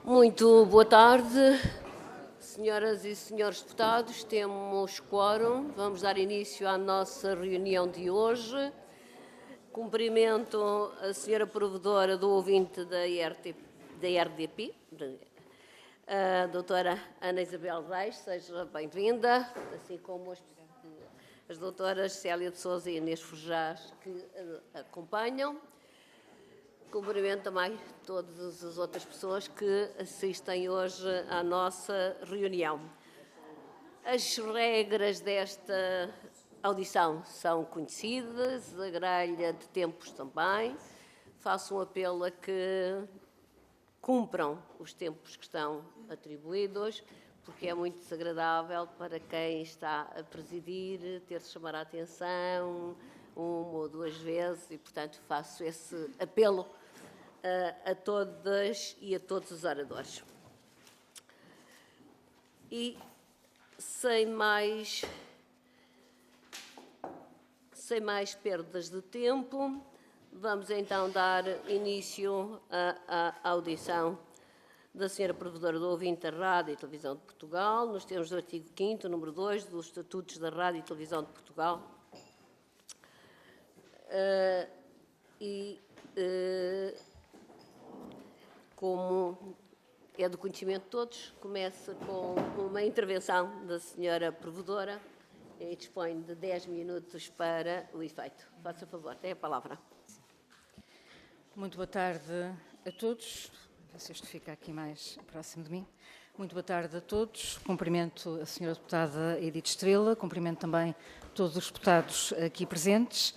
Muito boa tarde, senhoras e senhores deputados. Temos quórum. Vamos dar início à nossa reunião de hoje. Cumprimento a senhora provedora do ouvinte da RDP, a doutora Ana Isabel Reis, seja bem-vinda, assim como as doutoras Célia de Sousa e Inês Forjás, que a acompanham. Cumprimento também todas as outras pessoas que assistem hoje à nossa reunião. As regras desta audição são conhecidas, a grelha de tempos também. Faço um apelo a que cumpram os tempos que estão atribuídos, porque é muito desagradável para quem está a presidir ter de chamar a atenção uma ou duas vezes e, portanto, faço esse apelo a todas e a todos os oradores. E, sem mais perdas de tempo, vamos então dar início à audição da senhora provedora do ouvinte da Rádio e Televisão de Portugal, nos termos do artigo 5º, número 2, dos Estatutos da Rádio e Televisão de Portugal. Como é do conhecimento de todos, começa com uma intervenção da senhora provedora e dispõe de 10 minutos para o efeito. Faça favor, tem a palavra. Muito boa tarde a todos. Se isto fica aqui mais próximo de mim. Muito boa tarde a todos. Cumprimento a senhora deputada Edith Estrela, cumprimento também todos os deputados aqui presentes.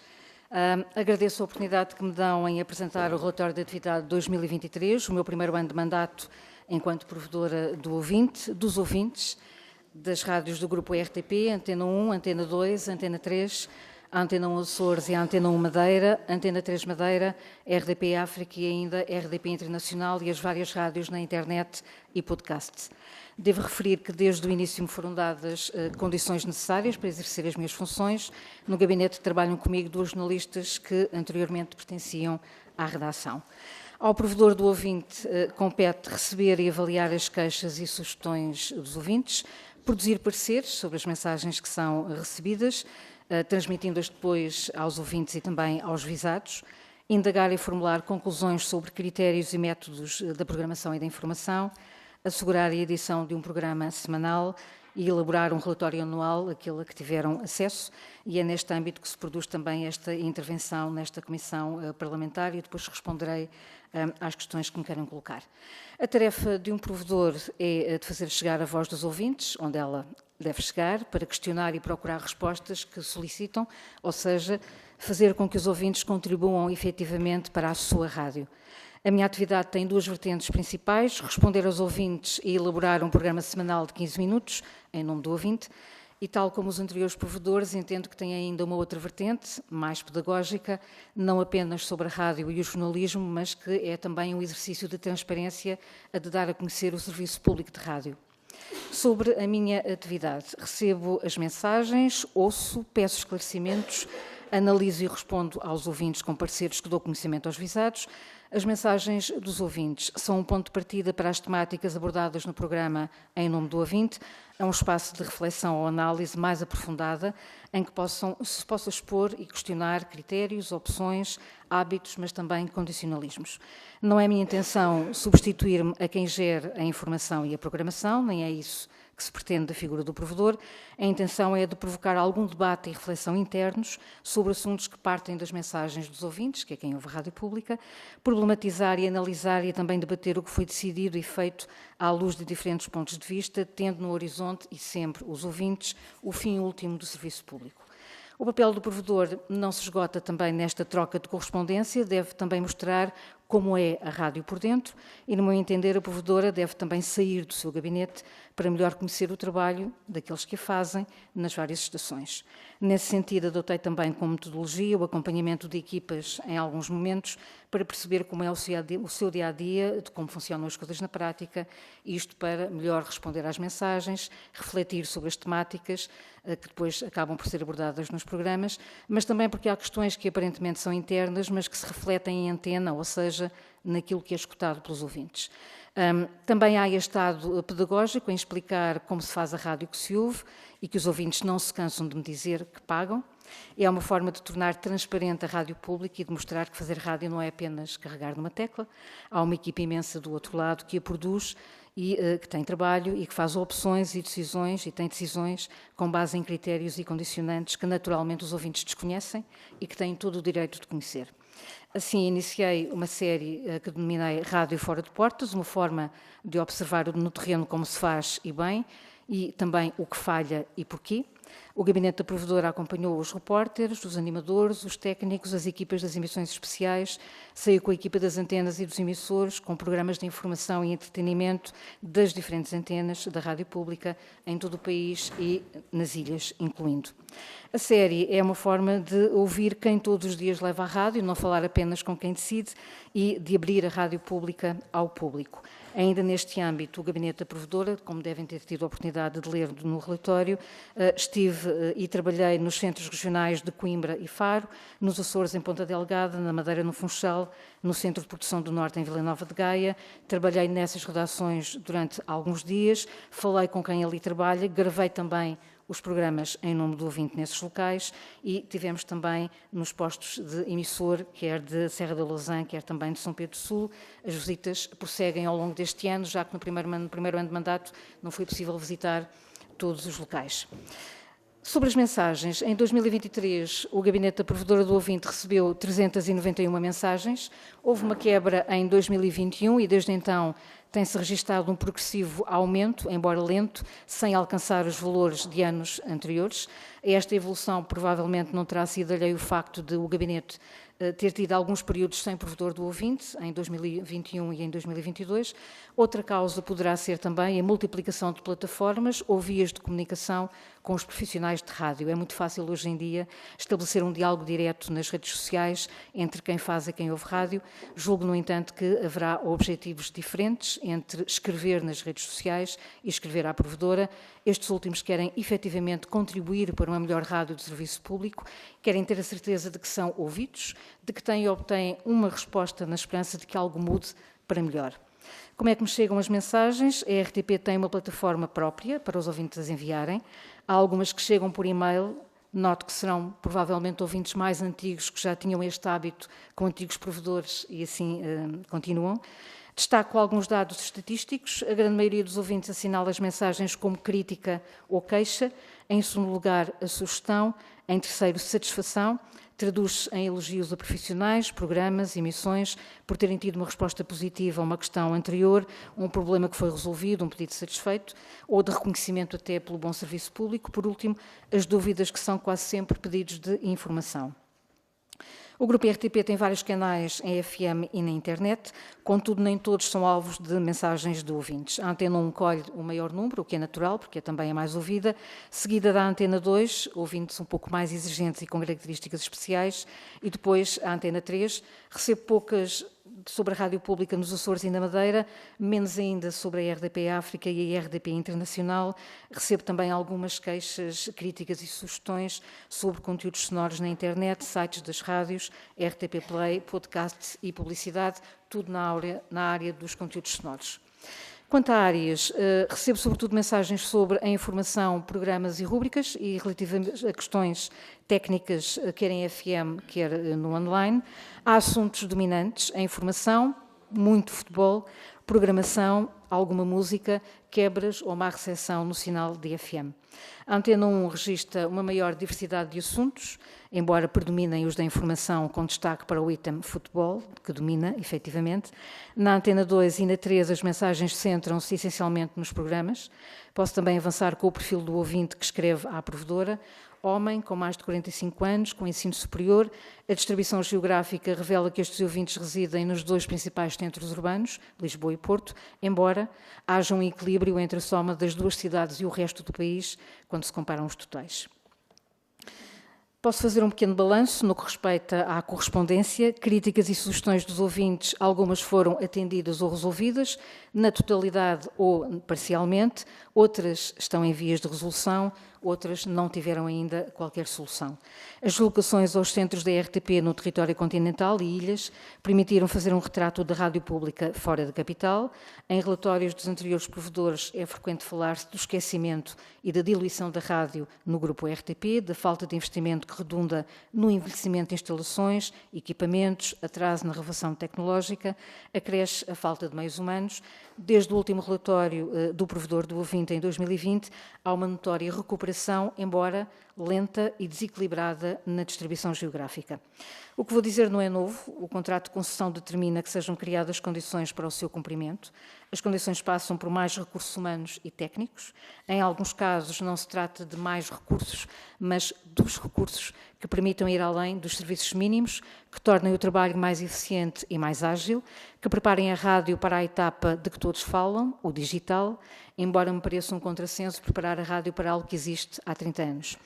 Agradeço a oportunidade que me dão em apresentar o relatório de atividade de 2023, o meu primeiro ano de mandato enquanto provedora dos ouvintes, das rádios do grupo RTP, Antena 1, Antena 2, Antena 3, a Antena 1 Açores e a Antena 1 Madeira, Antena 3 Madeira, RDP África e ainda RDP Internacional e as várias rádios na internet e podcast. Devo referir que desde o início me foram dadas condições necessárias para exercer as minhas funções. No gabinete trabalham comigo duas jornalistas que anteriormente pertenciam à redação. Ao provedor do ouvinte compete receber e avaliar as queixas e sugestões dos ouvintes, produzir pareceres sobre as mensagens que são recebidas, transmitindo-as depois aos ouvintes e também aos visados, indagar e formular conclusões sobre critérios e métodos da programação e da informação, assegurar a edição de um programa semanal e elaborar um relatório anual, aquele a que tiveram acesso, e é neste âmbito que se produz também esta intervenção nesta comissão parlamentar e depois responderei às questões que me queiram colocar. A tarefa de um provedor é de fazer chegar a voz dos ouvintes, onde ela deve chegar, para questionar e procurar respostas que solicitam, ou seja, fazer com que os ouvintes contribuam efetivamente para a sua rádio. A minha atividade tem duas vertentes principais: responder aos ouvintes e elaborar um programa semanal de 15 minutos, em nome do ouvinte, e tal como os anteriores provedores, entendo que tem ainda uma outra vertente, mais pedagógica, não apenas sobre a rádio e o jornalismo, mas que é também um exercício de transparência a de dar a conhecer o serviço público de rádio. Sobre a minha atividade, recebo as mensagens, ouço, peço esclarecimentos, analiso e respondo aos ouvintes com pareceres que dou conhecimento aos visados. As mensagens dos ouvintes são um ponto de partida para as temáticas abordadas no programa Em Nome do Ouvinte. É um espaço de reflexão ou análise mais aprofundada em que se possa expor e questionar critérios, opções, hábitos, mas também condicionalismos. Não é minha intenção substituir-me a quem gere a informação e a programação, nem é isso que se pretende da figura do provedor. A intenção é de provocar algum debate e reflexão internos sobre assuntos que partem das mensagens dos ouvintes, que é quem ouve a rádio pública, problematizar e analisar e também debater o que foi decidido e feito à luz de diferentes pontos de vista, tendo no horizonte e sempre os ouvintes o fim último do serviço público. O papel do provedor não se esgota também nesta troca de correspondência, deve também mostrar como é a rádio por dentro e, no meu entender, a provedora deve também sair do seu gabinete para melhor conhecer o trabalho daqueles que a fazem nas várias estações. Nesse sentido, adotei também como metodologia o acompanhamento de equipas em alguns momentos para perceber como é o seu dia-a-dia, de como funcionam as coisas na prática, isto para melhor responder às mensagens, refletir sobre as temáticas que depois acabam por ser abordadas nos programas, mas também porque há questões que aparentemente são internas, mas que se refletem em antena, ou seja, naquilo que é escutado pelos ouvintes. Também há este lado pedagógico em explicar como se faz a rádio que se ouve e que os ouvintes não se cansam de me dizer que pagam. É uma forma de tornar transparente a rádio pública e de mostrar que fazer rádio não é apenas carregar numa tecla. Há uma equipa imensa do outro lado que a produz e que tem trabalho e que faz opções e decisões, e tem decisões com base em critérios e condicionantes que naturalmente os ouvintes desconhecem e que têm todo o direito de conhecer. Assim, iniciei uma série que denominei Rádio Fora de Portas, uma forma de observar no terreno como se faz e bem, e também o que falha e porquê. O Gabinete da Provedora acompanhou os repórteres, os animadores, os técnicos, as equipas das emissões especiais, saiu com a equipa das antenas e dos emissores, com programas de informação e entretenimento das diferentes antenas da rádio pública em todo o país e nas ilhas, incluindo. A série é uma forma de ouvir quem todos os dias leva a rádio, não falar apenas com quem decide, e de abrir a rádio pública ao público. Ainda neste âmbito, o Gabinete da Provedora, como devem ter tido a oportunidade de ler no relatório, estive e trabalhei nos centros regionais de Coimbra e Faro, nos Açores em Ponta Delgada, na Madeira no Funchal, no Centro de Produção do Norte em Vila Nova de Gaia. Trabalhei nessas redações durante alguns dias, falei com quem ali trabalha, gravei também os programas em nome do ouvinte nesses locais e tivemos também nos postos de emissor, quer de Serra da Lousã, quer também de São Pedro do Sul. As visitas prosseguem ao longo deste ano, já que no primeiro ano de mandato não foi possível visitar todos os locais. Sobre as mensagens, em 2023 o Gabinete da Provedora do Ouvinte recebeu 391 mensagens, houve uma quebra em 2021 e desde então tem-se registado um progressivo aumento, embora lento, sem alcançar os valores de anos anteriores. A esta evolução provavelmente não terá sido alheio o facto de o Gabinete ter tido alguns períodos sem provedor do ouvinte, em 2021 e em 2022. Outra causa poderá ser também a multiplicação de plataformas ou vias de comunicação com os profissionais de rádio. É muito fácil hoje em dia estabelecer um diálogo direto nas redes sociais entre quem faz e quem ouve rádio. Julgo, no entanto, que haverá objetivos diferentes entre escrever nas redes sociais e escrever à provedora. Estes últimos querem efetivamente contribuir para uma melhor rádio de serviço público, querem ter a certeza de que são ouvidos, de que têm e obtêm uma resposta na esperança de que algo mude para melhor. Como é que me chegam as mensagens? A RTP tem uma plataforma própria para os ouvintes as enviarem. Há algumas que chegam por e-mail. Noto que serão provavelmente ouvintes mais antigos que já tinham este hábito com antigos provedores e assim continuam. Destaco alguns dados estatísticos. A grande maioria dos ouvintes assinala as mensagens como crítica ou queixa. Em segundo lugar, a sugestão. Em terceiro, satisfação. Traduz-se em elogios a profissionais, programas, emissões, por terem tido uma resposta positiva a uma questão anterior, um problema que foi resolvido, um pedido satisfeito, ou de reconhecimento até pelo bom serviço público. Por último, as dúvidas que são quase sempre pedidos de informação. O Grupo RTP tem vários canais em FM e na internet, contudo nem todos são alvos de mensagens de ouvintes. A Antena 1 colhe o maior número, o que é natural, porque é também a mais ouvida, seguida da Antena 2, ouvintes um pouco mais exigentes e com características especiais, e depois a Antena 3. Recebo poucas sobre a rádio pública nos Açores e na Madeira, menos ainda sobre a RDP África e a RDP Internacional. Recebo também algumas queixas, críticas e sugestões sobre conteúdos sonoros na internet, sites das rádios, RTP Play, podcasts e publicidade, tudo na área dos conteúdos sonoros. Quanto a áreas, recebo sobretudo mensagens sobre a informação, programas e rúbricas e relativamente a questões técnicas, quer em FM, quer no online. Há assuntos dominantes, a informação, muito futebol, programação, alguma música, quebras ou má recepção no sinal de FM. A Antena 1 registra uma maior diversidade de assuntos, embora predominem os da informação com destaque para o item futebol, que domina, efetivamente. Na Antena 2 e na 3 as mensagens centram-se essencialmente nos programas. Posso também avançar com o perfil do ouvinte que escreve à provedora. Homem, com mais de 45 anos, com ensino superior. A distribuição geográfica revela que estes ouvintes residem nos dois principais centros urbanos, Lisboa e Porto, embora haja um equilíbrio entre a soma das duas cidades e o resto do país, quando se comparam os totais. Posso fazer um pequeno balanço no que respeita à correspondência. Críticas e sugestões dos ouvintes, algumas foram atendidas ou resolvidas, na totalidade ou parcialmente, outras estão em vias de resolução, outras não tiveram ainda qualquer solução. As deslocações aos centros da RTP no território continental e ilhas permitiram fazer um retrato da rádio pública fora da capital. Em relatórios dos anteriores provedores é frequente falar-se do esquecimento e da diluição da rádio no grupo RTP, da falta de investimento que redunda no envelhecimento de instalações, equipamentos, atraso na renovação tecnológica, acresce a falta de meios humanos. Desde o último relatório do provedor do ouvinte em 2020, há uma notória recuperação, embora lenta e desequilibrada na distribuição geográfica. O que vou dizer não é novo, o contrato de concessão determina que sejam criadas condições para o seu cumprimento. As condições passam por mais recursos humanos e técnicos. Em alguns casos não se trata de mais recursos, mas dos recursos que permitam ir além dos serviços mínimos, que tornem o trabalho mais eficiente e mais ágil, que preparem a rádio para a etapa de que todos falam, o digital, embora me pareça um contrassenso preparar a rádio para algo que existe há 30 anos.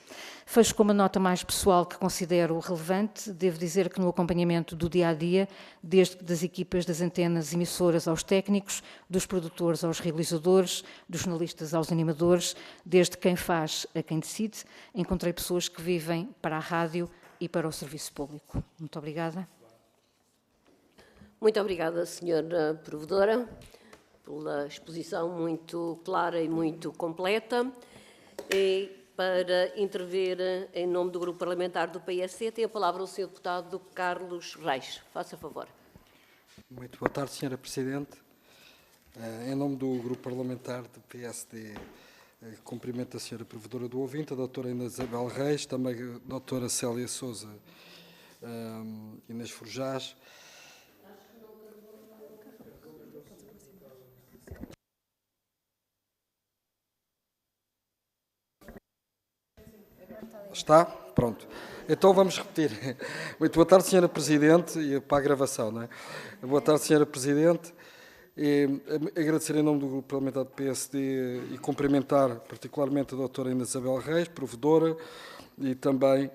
Fecho com uma nota mais pessoal que considero relevante. Devo dizer que no acompanhamento do dia-a-dia, desde das equipas das antenas emissoras aos técnicos, dos produtores aos realizadores, dos jornalistas aos animadores, desde quem faz a quem decide, encontrei pessoas que vivem para a rádio e para o serviço público. Muito obrigada. Muito obrigada, Sra. Provedora, pela exposição muito clara e muito completa. E para intervir em nome do Grupo Parlamentar do PSD, tem a palavra o Sr. Deputado Carlos Reis. Faça favor. Muito boa tarde, Sra. Presidente. Em nome do Grupo Parlamentar do PSD, cumprimento a Sra. Provedora do ouvinte, a doutora Inês Isabel Reis, também a doutora Célia Sousa Inês Forjás. Está? Pronto. Então vamos repetir. Muito boa tarde, Sra. Presidente, e para a gravação, não é? Boa tarde, Sra. Presidente. E agradecer em nome do Grupo Parlamentar do PSD e cumprimentar particularmente a doutora Inês Isabel Reis, provedora, e também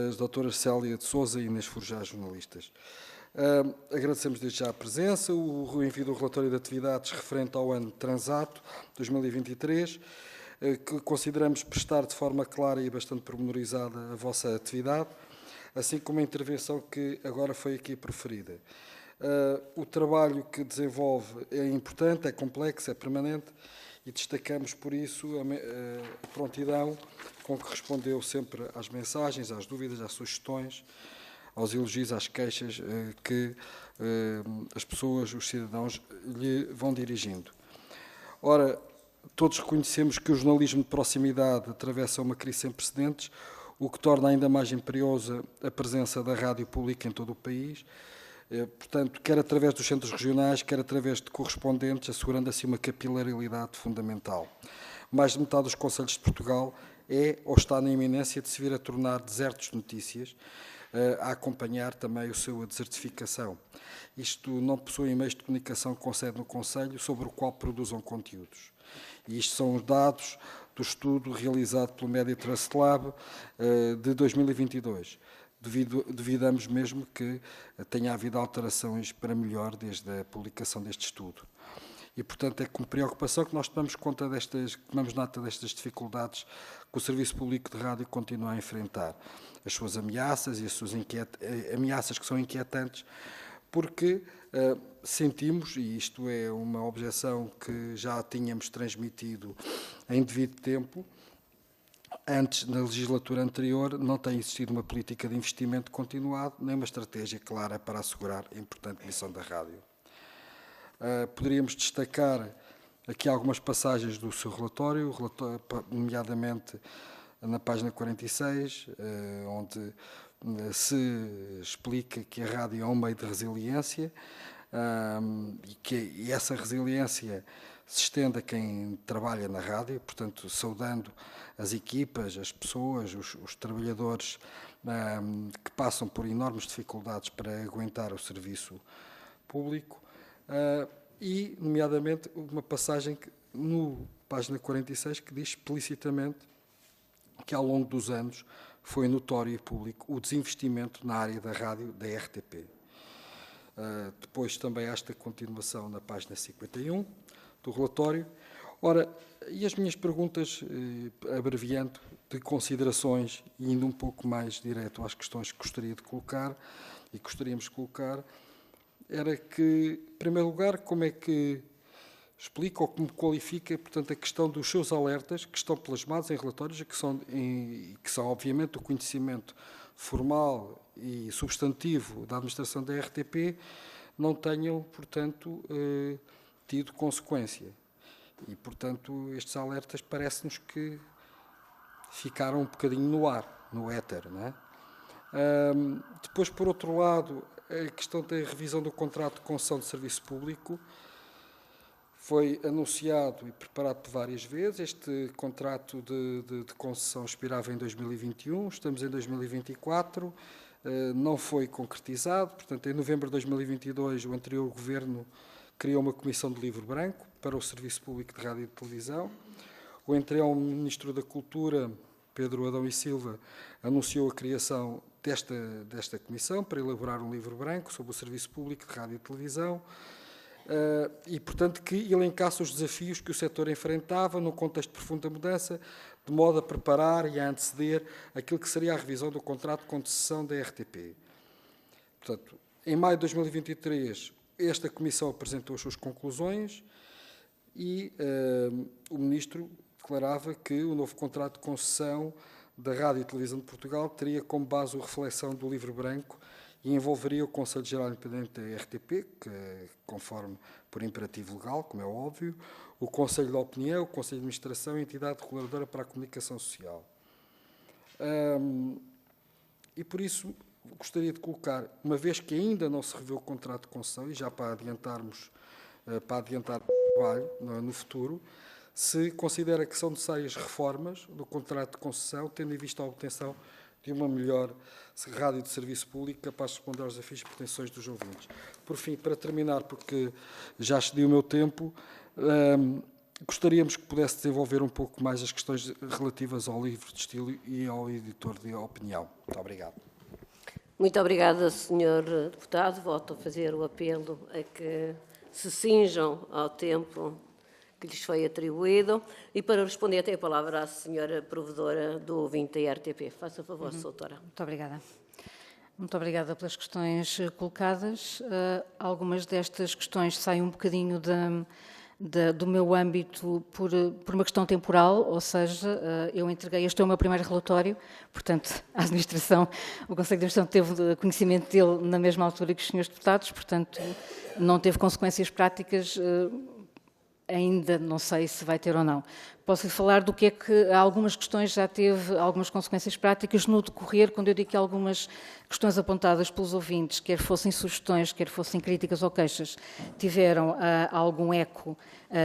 as doutoras Célia de Sousa e Inês Forjás, jornalistas. Agradecemos desde já a presença, o envio do relatório de atividades referente ao ano transato 2023, que consideramos prestar de forma clara e bastante pormenorizada a vossa atividade, assim como a intervenção que agora foi aqui proferida. O trabalho que desenvolve é importante, é complexo, é permanente e destacamos por isso a prontidão com que respondeu sempre às mensagens, às dúvidas, às sugestões, aos elogios, às queixas que as pessoas, os cidadãos, lhe vão dirigindo. Ora, todos reconhecemos que o jornalismo de proximidade atravessa uma crise sem precedentes, o que torna ainda mais imperiosa a presença da rádio pública em todo o país, portanto, quer através dos centros regionais, quer através de correspondentes, assegurando assim uma capilaridade fundamental. Mais de metade dos concelhos de Portugal é ou está na iminência de se vir a tornar desertos de notícias, a acompanhar também a sua desertificação. Isto não possuem meios de comunicação com sede no Conselho sobre o qual produzam conteúdos. E isto são os dados do estudo realizado pelo Media Trust Lab de 2022. Duvidamos mesmo que tenha havido alterações para melhor desde a publicação deste estudo. E, portanto, é com preocupação que nós tomamos nota destas dificuldades que o Serviço Público de Rádio continua a enfrentar. As suas ameaças e as suas ameaças que são inquietantes, porque sentimos, e isto é uma objeção que já tínhamos transmitido em devido tempo, antes, na legislatura anterior, não tem existido uma política de investimento continuado, nem uma estratégia clara para assegurar a importante missão da rádio. Poderíamos destacar aqui algumas passagens do seu relatório, nomeadamente na página 46, onde se explica que a rádio é um meio de resiliência e que essa resiliência se estende a quem trabalha na rádio, portanto, saudando as equipas, as pessoas, os trabalhadores que passam por enormes dificuldades para aguentar o serviço público e, nomeadamente, uma passagem no página 46 que diz explicitamente que ao longo dos anos foi notório e público o desinvestimento na área da rádio da RTP. Depois também esta continuação na página 51 do relatório, Ora, e as minhas perguntas, abreviando, de considerações e indo um pouco mais direto às questões que gostaria de colocar e gostaríamos de colocar, era que, em primeiro lugar, como é que explica ou como qualifica, portanto, a questão dos seus alertas que estão plasmados em relatórios e que são obviamente, o conhecimento formal e substantivo da administração da RTP, não tenham, portanto, tido consequência. E, portanto, estes alertas parece-nos que ficaram um bocadinho no ar, no éter, não é? Depois, por outro lado, a questão da revisão do contrato de concessão de serviço público foi anunciado e preparado por várias vezes. Este contrato de concessão expirava em 2021, estamos em 2024, não foi concretizado. Portanto, em novembro de 2022, o anterior governo criou uma comissão de livro branco para o Serviço Público de Rádio e Televisão. O então Ministro da Cultura, Pedro Adão e Silva, anunciou a criação desta comissão para elaborar um livro branco sobre o Serviço Público de Rádio e Televisão e, portanto, que elencasse os desafios que o setor enfrentava num contexto de profunda mudança, de modo a preparar e a anteceder aquilo que seria a revisão do contrato de concessão da RTP. Portanto, em maio de 2023, esta comissão apresentou as suas conclusões e o Ministro declarava que o novo contrato de concessão da Rádio e Televisão de Portugal teria como base a reflexão do livro branco e envolveria o Conselho Geral Independente da RTP, que, conforme por imperativo legal, como é óbvio, o Conselho de Opinião, o Conselho de Administração e a Entidade Reguladora para a Comunicação Social. E por isso gostaria de colocar, uma vez que ainda não se revê o contrato de concessão, e já para adiantar o trabalho no futuro, se considera que são necessárias reformas do contrato de concessão, tendo em vista a obtenção de uma melhor rádio de serviço público capaz de responder aos desafios e pretensões dos ouvintes. Por fim, para terminar, porque já excedi o meu tempo, gostaríamos que pudesse desenvolver um pouco mais as questões relativas ao livro de estilo e ao editor de opinião. Muito obrigado. Muito obrigada, Sr. Deputado. Volto a fazer o apelo a que se cinjam ao tempo que lhes foi atribuído. E para responder, tem a palavra a senhora provedora do ouvinte da RTP. Faça favor, doutora. Muito obrigada. Muito obrigada pelas questões colocadas. Algumas destas questões saem um bocadinho do meu âmbito por uma questão temporal, ou seja, eu entreguei, este é o meu primeiro relatório, portanto, a administração, o Conselho de Administração teve conhecimento dele na mesma altura que os senhores deputados, portanto, não teve consequências práticas, ainda não sei se vai ter ou não. Posso lhe falar do que é que algumas questões já teve algumas consequências práticas no decorrer, quando eu digo que algumas questões apontadas pelos ouvintes, quer fossem sugestões, quer fossem críticas ou queixas, tiveram algum eco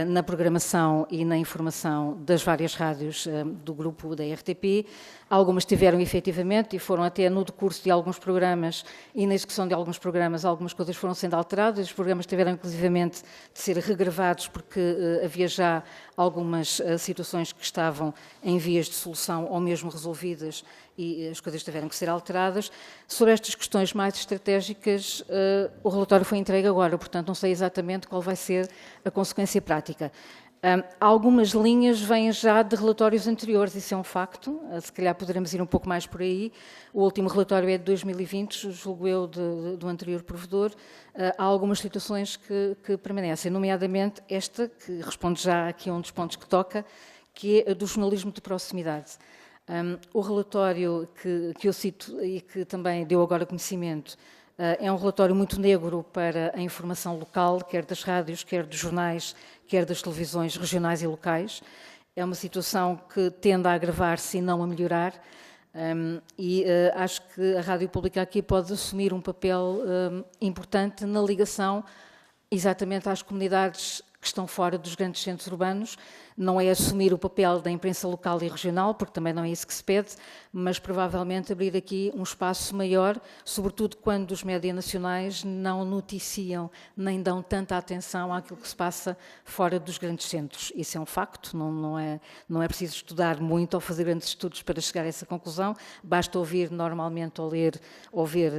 na programação e na informação das várias rádios do grupo da RTP. Algumas tiveram efetivamente e foram até no decurso de alguns programas e na execução de alguns programas, algumas coisas foram sendo alteradas, os programas tiveram inclusivamente de ser regravados porque havia já algumas situações que estavam em vias de solução ou mesmo resolvidas e as coisas tiveram que ser alteradas. Sobre estas questões mais estratégicas, o relatório foi entregue agora, portanto não sei exatamente qual vai ser a consequência prática. Algumas linhas vêm já de relatórios anteriores, isso é um facto, se calhar poderemos ir um pouco mais por aí. O último relatório é de 2020, julgo eu, do anterior provedor. Há algumas situações que permanecem, nomeadamente esta, que responde já aqui a um dos pontos que toca, que é a do jornalismo de proximidade. O relatório que eu cito e que também deu agora conhecimento é um relatório muito negro para a informação local, quer das rádios, quer dos jornais, quer das televisões regionais e locais. É uma situação que tende a agravar-se e não a melhorar, e acho que a Rádio Pública aqui pode assumir um papel importante na ligação exatamente às comunidades que estão fora dos grandes centros urbanos. Não é assumir o papel da imprensa local e regional, porque também não é isso que se pede, mas provavelmente abrir aqui um espaço maior, sobretudo quando os média nacionais não noticiam nem dão tanta atenção àquilo que se passa fora dos grandes centros. Isso é um facto, não é preciso estudar muito ou fazer grandes estudos para chegar a essa conclusão, basta ouvir normalmente ou ler ou ver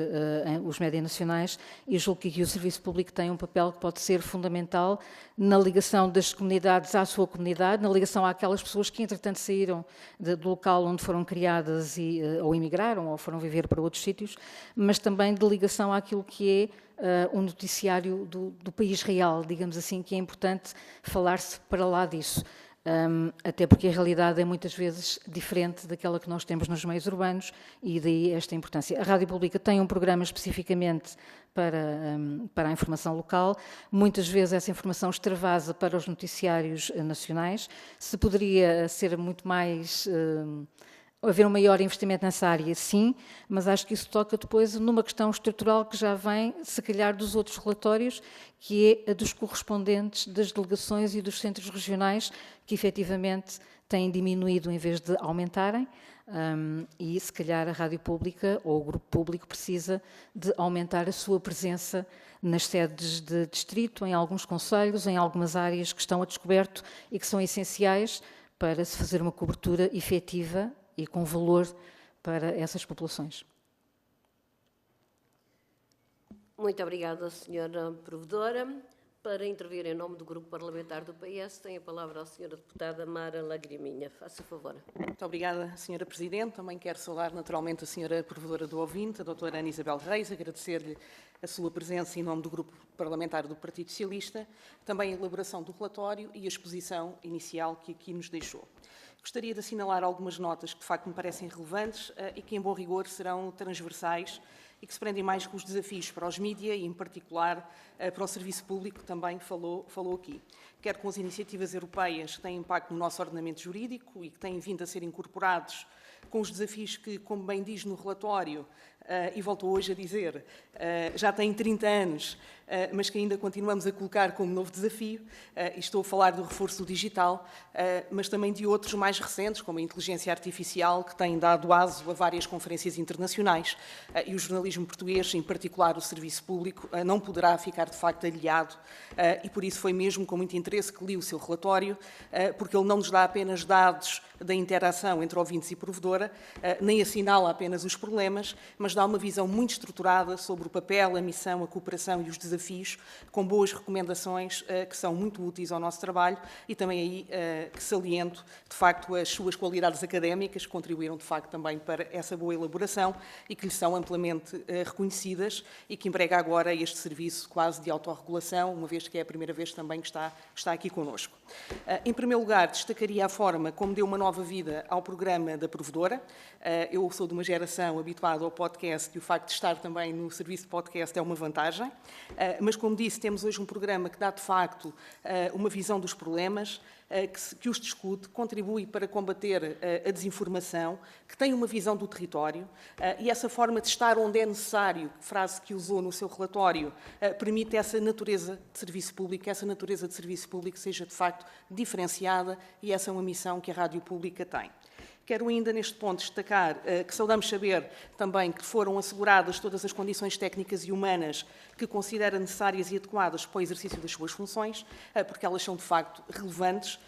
os média nacionais, e julgo que aqui o Serviço Público tem um papel que pode ser fundamental na ligação das comunidades à sua comunidade, na ligação àquelas pessoas que, entretanto, saíram do local onde foram criadas ou emigraram ou foram viver para outros sítios, mas também de ligação àquilo que é um noticiário do país real, digamos assim, que é importante falar-se para lá disso. Até porque a realidade é muitas vezes diferente daquela que nós temos nos meios urbanos e daí esta importância. A Rádio Pública tem um programa especificamente para a informação local, muitas vezes essa informação extravasa para os noticiários nacionais, se poderia ser muito mais... haver um maior investimento nessa área, sim, mas acho que isso toca depois numa questão estrutural que já vem, se calhar, dos outros relatórios, que é a dos correspondentes das delegações e dos centros regionais, que efetivamente têm diminuído em vez de aumentarem, e se calhar a Rádio Pública ou o Grupo Público precisa de aumentar a sua presença nas sedes de distrito, em alguns concelhos, em algumas áreas que estão a descoberto e que são essenciais para se fazer uma cobertura efetiva e com valor para essas populações. Muito obrigada, Sra. Provedora. Para intervir em nome do Grupo Parlamentar do PS, tem a palavra a Sra. Deputada Mara Lagriminha. Faça favor. Muito obrigada, Sra. Presidente. Também quero saudar naturalmente a Sra. Provedora do ouvinte, a doutora Ana Isabel Reis, agradecer-lhe a sua presença em nome do Grupo Parlamentar do Partido Socialista, também a elaboração do relatório e a exposição inicial que aqui nos deixou. Gostaria de assinalar algumas notas que, de facto, me parecem relevantes e que, em bom rigor, serão transversais e que se prendem mais com os desafios para os mídia e, em particular, para o serviço público, que também falou aqui. Quer com as iniciativas europeias que têm impacto no nosso ordenamento jurídico e que têm vindo a ser incorporados com os desafios que, como bem diz no relatório, e voltou hoje a dizer, já têm 30 anos, mas que ainda continuamos a colocar como novo desafio, e estou a falar do reforço do digital, mas também de outros mais recentes, como a inteligência artificial, que tem dado aso a várias conferências internacionais, e o jornalismo português, em particular o serviço público, não poderá ficar de facto aliado, e por isso foi mesmo com muito interesse que li o seu relatório, porque ele não nos dá apenas dados da interação entre ouvintes e provedora, nem assinala apenas os problemas, mas dá uma visão muito estruturada sobre o papel, a missão, a cooperação e os desafios, com boas recomendações que são muito úteis ao nosso trabalho e também aí que saliento, de facto, as suas qualidades académicas, que contribuíram, de facto, também para essa boa elaboração e que lhe são amplamente reconhecidas e que emprega agora este serviço quase de autorregulação, uma vez que é a primeira vez também que está aqui connosco. Em primeiro lugar, destacaria a forma como deu uma nova vida ao programa da Provedora. Eu sou de uma geração habituada ao podcast e o facto de estar também no serviço de podcast é uma vantagem, mas, como disse, temos hoje um programa que dá, de facto, uma visão dos problemas, que os discute, contribui para combater a desinformação, que tem uma visão do território e essa forma de estar onde é necessário, frase que usou no seu relatório, permite essa natureza de serviço público, que essa natureza de serviço público seja, de facto, diferenciada e essa é uma missão que a Rádio Pública tem. Quero ainda, neste ponto, destacar que saudamos saber também que foram asseguradas todas as condições técnicas e humanas que considera necessárias e adequadas para o exercício das suas funções, porque elas são, de facto, relevantes,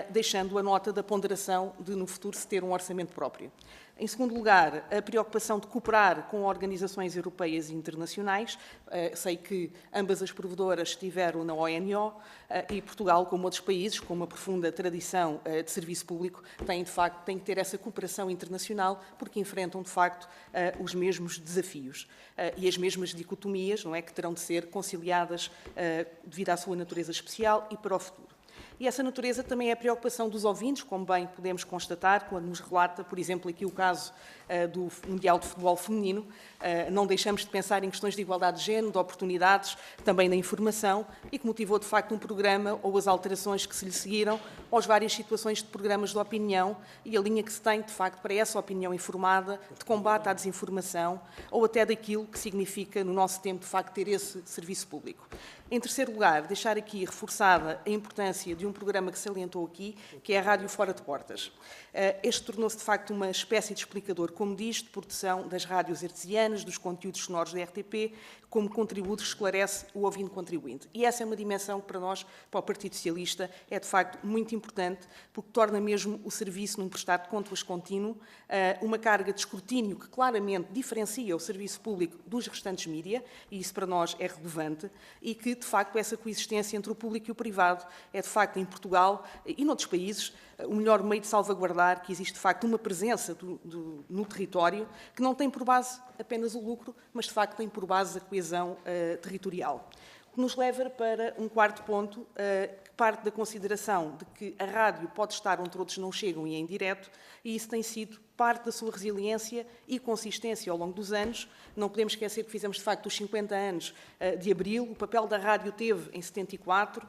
deixando a nota da ponderação de, no futuro, se ter um orçamento próprio. Em segundo lugar, a preocupação de cooperar com organizações europeias e internacionais. Sei que ambas as provedoras estiveram na ONU e Portugal, como outros países, com uma profunda tradição de serviço público, tem que ter essa cooperação internacional porque enfrentam, de facto, os mesmos desafios e as mesmas dicotomias, não é, que terão de ser conciliadas devido à sua natureza especial e para o futuro. E essa natureza também é a preocupação dos ouvintes, como bem podemos constatar, quando nos relata, por exemplo, aqui o caso do Mundial de Futebol Feminino. Não deixamos de pensar em questões de igualdade de género, de oportunidades, também da informação, e que motivou, de facto, um programa ou as alterações que se lhe seguiram, ou as várias situações de programas de opinião e a linha que se tem, de facto, para essa opinião informada, de combate à desinformação, ou até daquilo que significa, no nosso tempo, de facto, ter esse serviço público. Em terceiro lugar, deixar aqui reforçada a importância de de um programa que salientou aqui, que é a Rádio Fora de Portas. Este tornou-se, de facto, uma espécie de explicador, como diz, de produção das rádios artesianas, dos conteúdos sonoros da RTP, como contributo que esclarece o ouvinte contribuinte. E essa é uma dimensão que, para nós, para o Partido Socialista, é, de facto, muito importante, porque torna mesmo o serviço num prestado de contas contínuo, uma carga de escrutínio que claramente diferencia o serviço público dos restantes mídia, e isso para nós é relevante, e que, de facto, essa coexistência entre o público e o privado é, de facto, em Portugal e noutros países, o melhor meio de salvaguardar que existe, de facto, uma presença no território que não tem por base apenas o lucro, mas, de facto, tem por base a coesão territorial. O que nos leva para um quarto ponto, que parte da consideração de que a rádio pode estar onde outros não chegam e é indireto, e isso tem sido parte da sua resiliência e consistência ao longo dos anos. Não podemos esquecer que fizemos, de facto, os 50 anos de Abril, o papel da rádio teve em 74,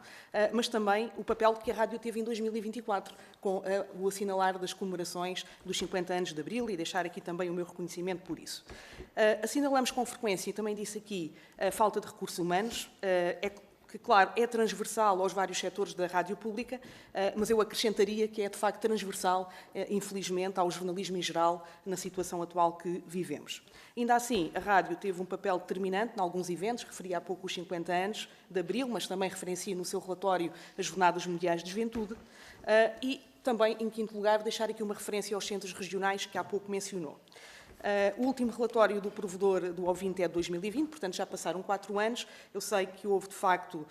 mas também o papel que a rádio teve em 2024, com o assinalar das comemorações dos 50 anos de Abril, e deixar aqui também o meu reconhecimento por isso. Assinalamos com frequência, e também disse aqui, a falta de recursos humanos, que, claro, é transversal aos vários setores da rádio pública, mas eu acrescentaria que é, de facto, transversal, infelizmente, ao jornalismo em geral, na situação atual que vivemos. Ainda assim, a rádio teve um papel determinante em alguns eventos, referi há pouco os 50 anos de Abril, mas também referencia no seu relatório as Jornadas Mundiais de Juventude, e também, em quinto lugar, deixar aqui uma referência aos centros regionais, que há pouco mencionou. O último relatório do provedor do ouvinte é de 2020, portanto já passaram 4 anos. Eu sei que houve, de facto,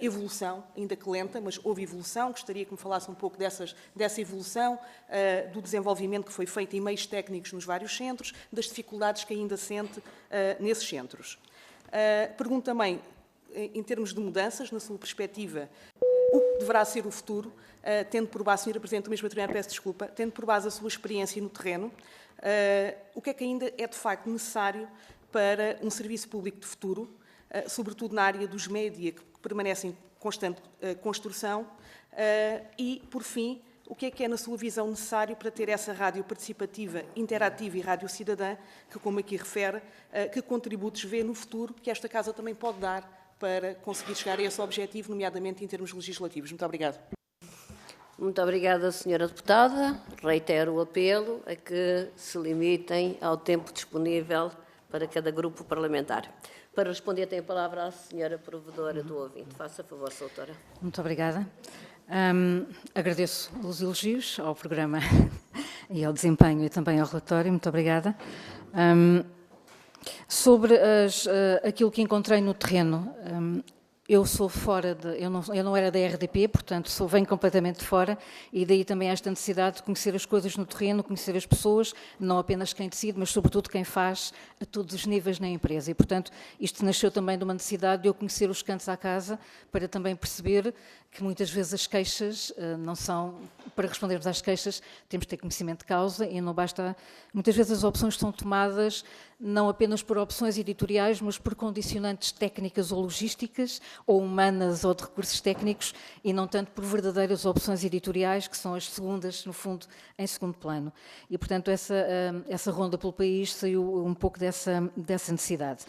evolução, ainda que lenta, mas houve evolução. Gostaria que me falasse um pouco dessa evolução, do desenvolvimento que foi feito em meios técnicos nos vários centros, das dificuldades que ainda sente nesses centros. Pergunto também, em termos de mudanças, na sua perspectiva, o que deverá ser o futuro, tendo por base, Sra. Presidente, mesmo a terminar, peço desculpa, tendo por base a sua experiência no terreno, o que é que ainda é de facto necessário para um serviço público de futuro, sobretudo na área dos média, que permanecem em constante construção, e, por fim, o que é, na sua visão, necessário para ter essa rádio participativa, interativa e rádio cidadã, que, como aqui refere, que contributos vê no futuro que esta Casa também pode dar para conseguir chegar a esse objetivo, nomeadamente em termos legislativos. Muito obrigada. Muito obrigada, Sra. Deputada. Reitero o apelo a que se limitem ao tempo disponível para cada grupo parlamentar. Para responder, tem a palavra a Sra. Provedora do ouvinte. Faça favor, Sra. Doutora. Muito obrigada. Agradeço os elogios ao programa e ao desempenho e também ao relatório. Muito obrigada. Sobre aquilo que encontrei no terreno, eu sou fora eu não era da RDP, portanto venho completamente de fora, e daí também esta necessidade de conhecer as coisas no terreno, conhecer as pessoas, não apenas quem decide, mas sobretudo quem faz a todos os níveis na empresa. E, portanto, isto nasceu também de uma necessidade de eu conhecer os cantos à casa, para também perceber que muitas vezes as queixas não são... Para respondermos às queixas, temos de ter conhecimento de causa e não basta... Muitas vezes as opções são tomadas não apenas por opções editoriais, mas por condicionantes técnicas ou logísticas, ou humanas ou de recursos técnicos, e não tanto por verdadeiras opções editoriais, que são as segundas, no fundo, em segundo plano. E, portanto, essa ronda pelo país saiu um pouco dessa necessidade.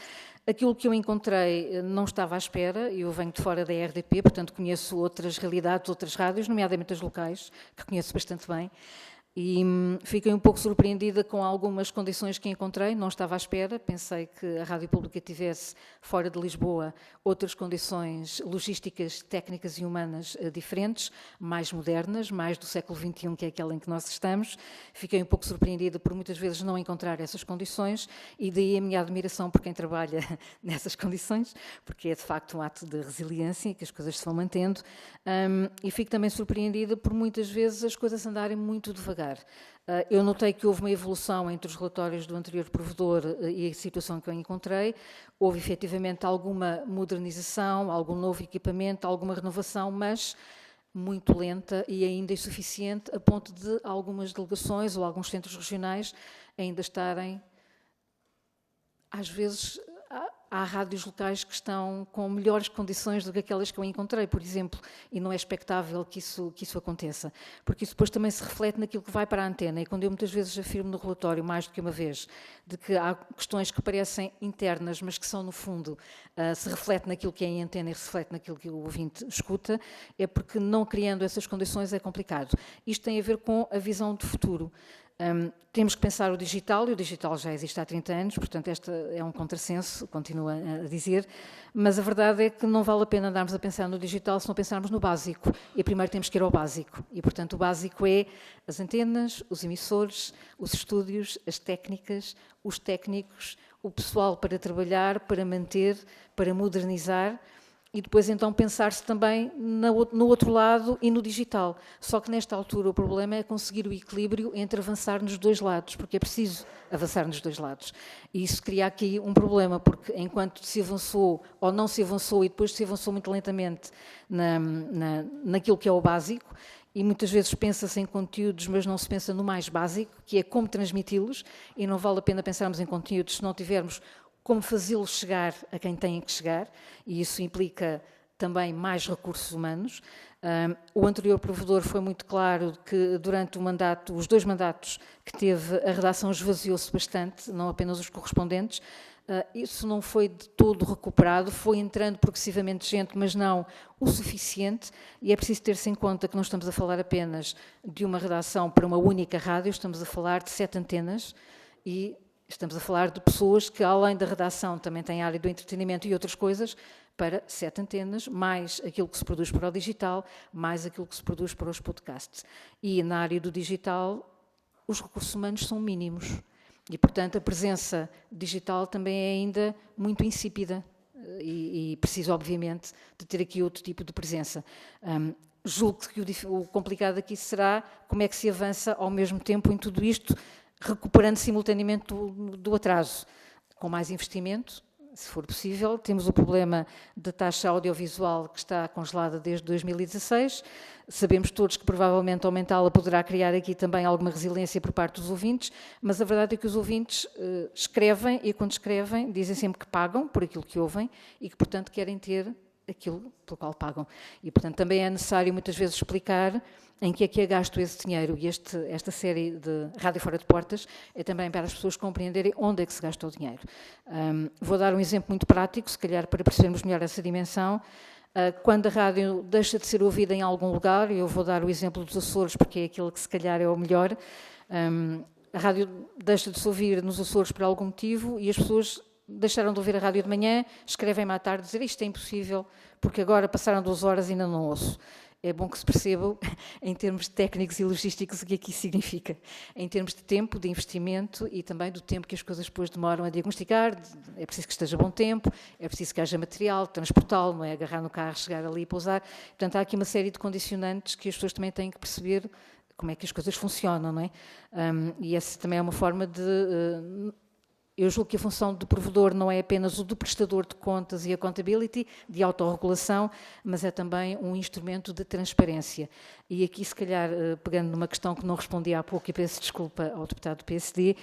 Aquilo que eu encontrei não estava à espera, eu venho de fora da RDP, portanto conheço outras realidades, outras rádios, nomeadamente as locais, que conheço bastante bem, e fiquei um pouco surpreendida com algumas condições que encontrei, não estava à espera, pensei que a Rádio Pública tivesse, fora de Lisboa, outras condições logísticas, técnicas e humanas diferentes, mais modernas, mais do século XXI, que é aquela em que nós estamos. Fiquei um pouco surpreendida por muitas vezes não encontrar essas condições, e daí a minha admiração por quem trabalha nessas condições, porque é de facto um ato de resiliência e que as coisas se vão mantendo, e fico também surpreendida por muitas vezes as coisas andarem muito devagar. Eu notei que houve uma evolução entre os relatórios do anterior provedor e a situação que eu encontrei. Houve efetivamente alguma modernização, algum novo equipamento, alguma renovação, mas muito lenta e ainda insuficiente, a ponto de algumas delegações ou alguns centros regionais ainda estarem, às vezes, há rádios locais que estão com melhores condições do que aquelas que eu encontrei, por exemplo, e não é expectável que isso aconteça, porque isso depois também se reflete naquilo que vai para a antena, e quando eu muitas vezes afirmo no relatório, mais do que uma vez, de que há questões que parecem internas, mas que são, no fundo, se reflete naquilo que é em antena e se reflete naquilo que o ouvinte escuta, é porque não criando essas condições é complicado. Isto tem a ver com a visão de futuro. Temos que pensar o digital, e o digital já existe há 30 anos, portanto este é um contrassenso, continuo a dizer, mas a verdade é que não vale a pena andarmos a pensar no digital se não pensarmos no básico, e primeiro temos que ir ao básico, e portanto o básico é as antenas, os emissores, os estúdios, as técnicas, os técnicos, o pessoal para trabalhar, para manter, para modernizar, e depois então pensar-se também no outro lado e no digital. Só que nesta altura o problema é conseguir o equilíbrio entre avançar nos dois lados, porque é preciso avançar nos dois lados. E isso cria aqui um problema, porque enquanto se avançou ou não se avançou e depois se avançou muito lentamente naquilo que é o básico, e muitas vezes pensa-se em conteúdos, mas não se pensa no mais básico, que é como transmiti-los, e não vale a pena pensarmos em conteúdos se não tivermos como fazê-los chegar a quem tem que chegar, e isso implica também mais recursos humanos. O anterior provedor foi muito claro que durante o mandato, os 2 mandatos que teve, a redação esvaziou-se bastante, não apenas os correspondentes. Isso não foi de todo recuperado, foi entrando progressivamente gente, mas não o suficiente, e é preciso ter-se em conta que não estamos a falar apenas de uma redação para uma única rádio, estamos a falar de 7 antenas, e estamos a falar de pessoas que, além da redação, também têm a área do entretenimento e outras coisas, para 7 antenas, mais aquilo que se produz para o digital, mais aquilo que se produz para os podcasts. E na área do digital, os recursos humanos são mínimos. E, portanto, a presença digital também é ainda muito insípida e precisa, obviamente, de ter aqui outro tipo de presença. Julgo que o complicado aqui será como é que se avança ao mesmo tempo em tudo isto, recuperando simultaneamente do atraso, com mais investimento, se for possível. Temos o problema da taxa audiovisual que está congelada desde 2016. Sabemos todos que provavelmente aumentá-la poderá criar aqui também alguma resiliência por parte dos ouvintes, mas a verdade é que os ouvintes escrevem, e quando escrevem dizem sempre que pagam por aquilo que ouvem e que, portanto, querem ter aquilo pelo qual pagam. E, portanto, também é necessário muitas vezes explicar em que é gasto esse dinheiro, e esta série de Rádio Fora de Portas é também para as pessoas compreenderem onde é que se gasta o dinheiro. Vou dar um exemplo muito prático, se calhar para percebermos melhor essa dimensão. Quando a rádio deixa de ser ouvida em algum lugar, eu vou dar o exemplo dos Açores, porque é aquele que se calhar é o melhor, a rádio deixa de se ouvir nos Açores por algum motivo e as pessoas deixaram de ouvir a rádio de manhã, escrevem-me à tarde, dizer isto é impossível, porque agora passaram 2 horas e ainda não ouço. É bom que se percebam, em termos técnicos e logísticos, o que aqui significa. Em termos de tempo, de investimento e também do tempo que as coisas depois demoram a diagnosticar. É preciso que esteja bom tempo, é preciso que haja material, transportá-lo, não é agarrar no carro, chegar ali e pousar. Portanto, há aqui uma série de condicionantes que as pessoas também têm que perceber como é que as coisas funcionam, não é? E essa também é uma forma de... Eu julgo que a função do provedor não é apenas o do prestador de contas e accountability, de autorregulação, mas é também um instrumento de transparência. E aqui, se calhar, pegando numa questão que não respondi há pouco, e peço desculpa ao deputado do PSD,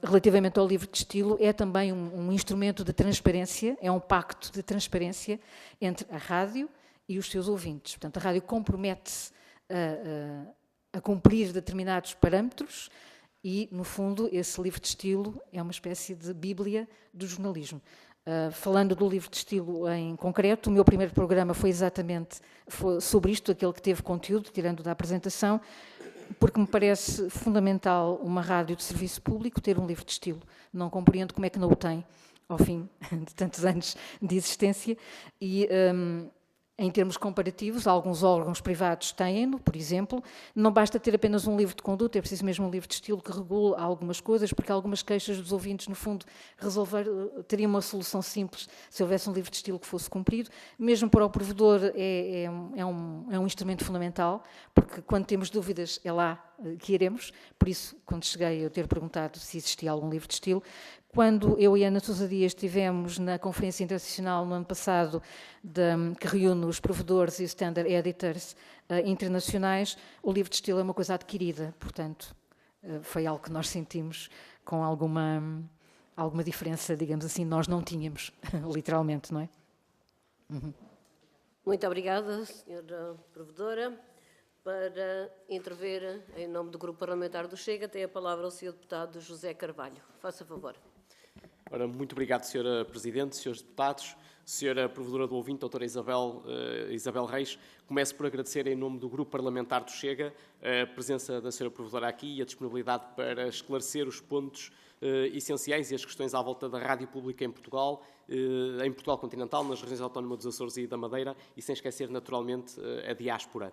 relativamente ao livro de estilo, é também um instrumento de transparência, é um pacto de transparência entre a rádio e os seus ouvintes. Portanto, a rádio compromete-se a cumprir determinados parâmetros, e, no fundo, esse livro de estilo é uma espécie de bíblia do jornalismo. Falando do livro de estilo em concreto, o meu primeiro programa foi exatamente sobre isto, aquele que teve conteúdo, tirando da apresentação, porque me parece fundamental uma rádio de serviço público ter um livro de estilo. Não compreendo como é que não o tem, ao fim de tantos anos de existência, e... Em termos comparativos, alguns órgãos privados têm-no, por exemplo. Não basta ter apenas um livro de conduta, é preciso mesmo um livro de estilo que regule algumas coisas, porque algumas queixas dos ouvintes, no fundo, teriam uma solução simples se houvesse um livro de estilo que fosse cumprido. Mesmo para o provedor é um instrumento fundamental, porque quando temos dúvidas é lá que iremos. Por isso, quando cheguei a ter perguntado se existia algum livro de estilo, quando eu e a Ana Sousa Dias estivemos na Conferência Internacional no ano passado, que reúne os provedores e os standard editors internacionais, o livro de estilo é uma coisa adquirida, portanto, foi algo que nós sentimos com alguma alguma diferença, digamos assim, nós não tínhamos, literalmente, não é? Muito obrigada, Sra. Provedora. Para intervir em nome do Grupo Parlamentar do Chega, tem a palavra o Sr. Deputado José Carvalho. Faça favor. Ora, muito obrigado, Sra. Presidente, Srs. Deputados, Sra. Provedora do ouvinte, Doutora Isabel Reis. Começo por agradecer em nome do Grupo Parlamentar do Chega a presença da Sra. Provedora aqui e a disponibilidade para esclarecer os pontos essenciais e as questões à volta da rádio pública em Portugal continental, nas regiões autónomas dos Açores e da Madeira, e sem esquecer, naturalmente, a diáspora.